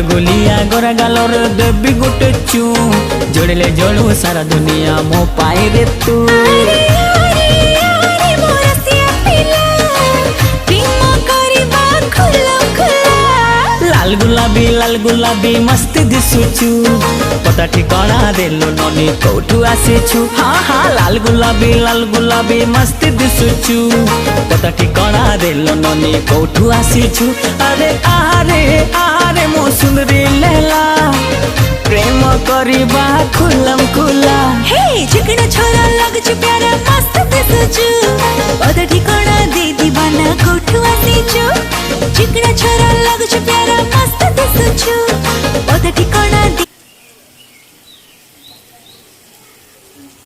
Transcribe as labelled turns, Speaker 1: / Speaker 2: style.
Speaker 1: गुलगुलिया गोरा गालर देवी गोटे चू जोड़ले जोड़ू सारा दुनिया मो पाए रे तू। लाल गुलाबी मस्त दिसुचु पता ठिकाना देलो ननी कोठू आसीछु। हाँ हाँ लाल गुलाबी मस्त दिसुचु पता ठिकाना देलो ननी कोठू आसीछु। अरे आरे आरे मो सुंदरी लैला प्रेम करिबा खुलम खुला।
Speaker 2: हे चिकना छोरा लगछु प्यारा मस्त दिसुचु पता ठिकाना दे दीवाना कोठू आसीछु। चिकना छोरा लगछु प्यारा मस्त दिसुचु पता ठिकाना